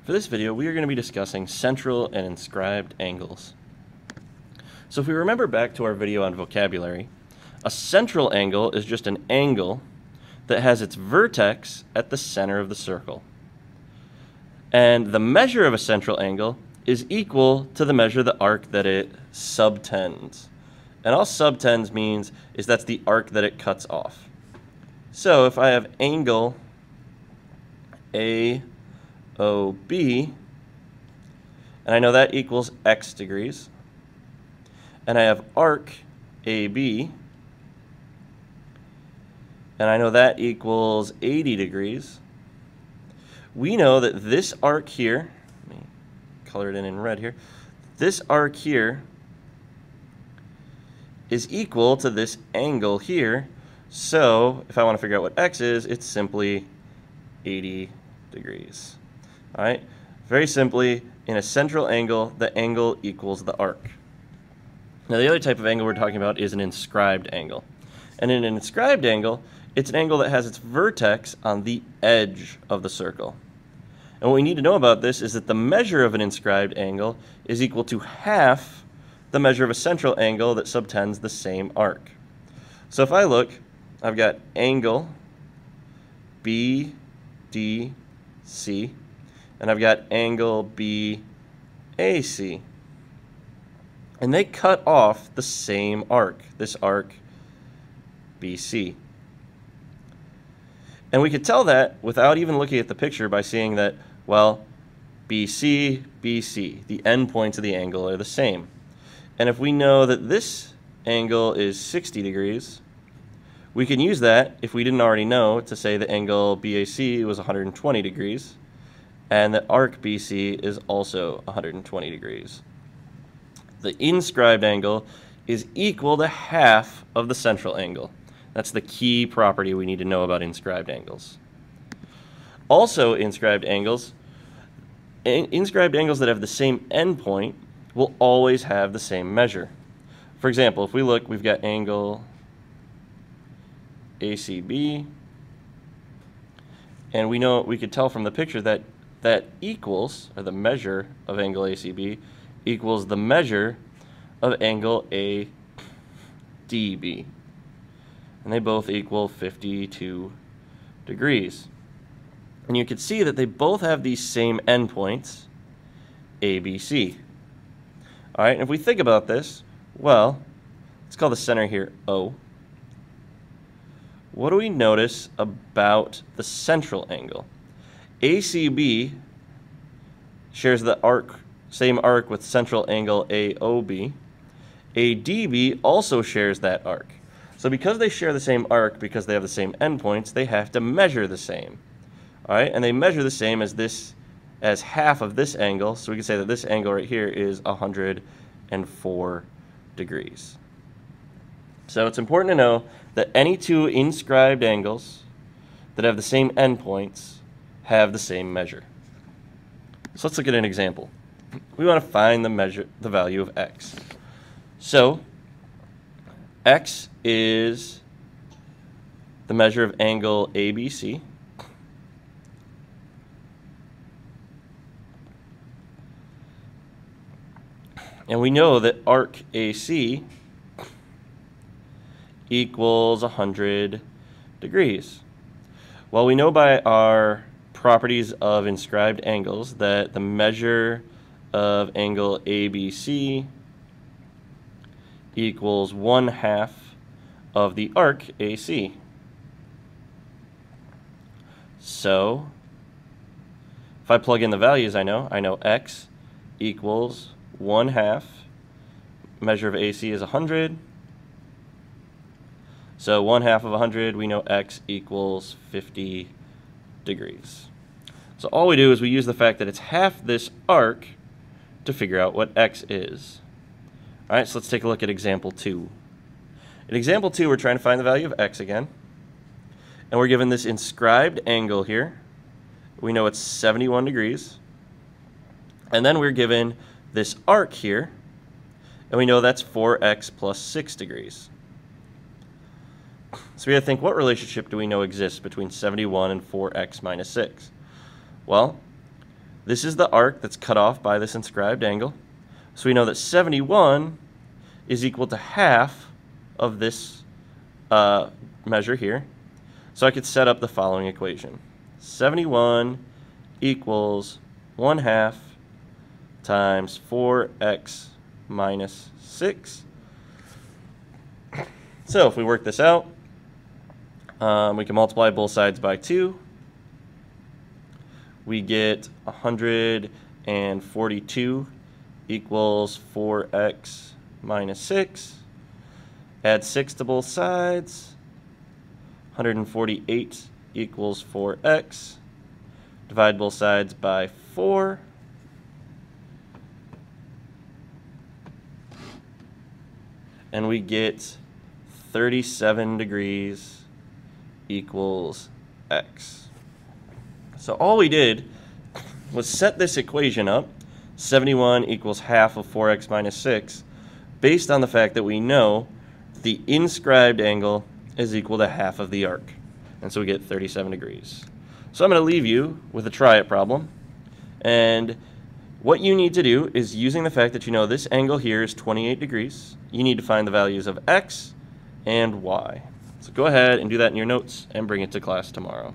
For this video, we are going to be discussing central and inscribed angles. So if we remember back to our video on vocabulary, a central angle is just an angle that has its vertex at the center of the circle. And the measure of a central angle is equal to the measure of the arc that it subtends. And all subtends means is that's the arc that it cuts off. So if I have angle AOB, and I know that equals x degrees, and I have arc AB, and I know that equals 80 degrees, we know that this arc here, let me color it in red here, this arc here is equal to this angle here. So if I want to figure out what x is, it's simply 80 degrees. All right, very simply, in a central angle, the angle equals the arc. Now the other type of angle we're talking about is an inscribed angle. And in an inscribed angle, it's an angle that has its vertex on the edge of the circle. And what we need to know about this is that the measure of an inscribed angle is equal to half the measure of a central angle that subtends the same arc. So if I look, I've got angle BDC, and I've got angle BAC. And they cut off the same arc, this arc BC. And we could tell that without even looking at the picture by seeing that, well, BC, BC, the endpoints of the angle are the same. And if we know that this angle is 60 degrees, we can use that, if we didn't already know, to say the angle BAC was 120 degrees, and that arc BC is also 120 degrees. The inscribed angle is equal to half of the central angle. That's the key property we need to know about inscribed angles. Also, inscribed angles that have the same endpoint will always have the same measure. For example, if we look, we've got angle ACB, and we could tell from the picture that that equals, or the measure of angle ACB equals the measure of angle ADB. And they both equal 52 degrees. And you can see that they both have these same endpoints, ABC. All right, and if we think about this, well, let's call the center here O. What do we notice about the central angle? ACB shares the same arc with central angle AOB. ADB also shares that arc. So because they share the same arc, because they have the same endpoints, they have to measure the same. All right, and they measure the same as half of this angle. So we can say that this angle right here is 104 degrees. So it's important to know that any two inscribed angles that have the same endpoints have the same measure. So let's look at an example. We want to find the value of x. So x is the measure of angle ABC. And we know that arc AC equals 100 degrees. Well, we know by our properties of inscribed angles that the measure of angle ABC equals 1/2 of the arc AC. So if I plug in the values I know x equals 1/2, measure of AC is 100, so 1/2 of 100, we know x equals 50 degrees. So all we do is we use the fact that it's half this arc to figure out what x is. All right, so let's take a look at example 2. In example 2, we're trying to find the value of x again, and we're given this inscribed angle here. We know it's 71 degrees, and then we're given this arc here, and we know that's 4x plus 6 degrees. So we have to think, what relationship do we know exists between 71 and 4x minus 6? Well, This is the arc that's cut off by this inscribed angle. So we know that 71 is equal to half of this measure here. So I could set up the following equation. 71 equals 1/2 times 4x minus 6. So if we work this out, we can multiply both sides by 2. We get 142 equals 4x minus 6. Add 6 to both sides. 148 equals 4x. Divide both sides by 4. And we get 37 degrees equals x. So all we did was set this equation up, 71 equals half of 4x minus 6, based on the fact that we know the inscribed angle is equal to half of the arc. And so we get 37 degrees. So I'm going to leave you with a try it problem. And what you need to do is, using the fact that you know this angle here is 28 degrees, you need to find the values of x and y. So go ahead and do that in your notes and bring it to class tomorrow.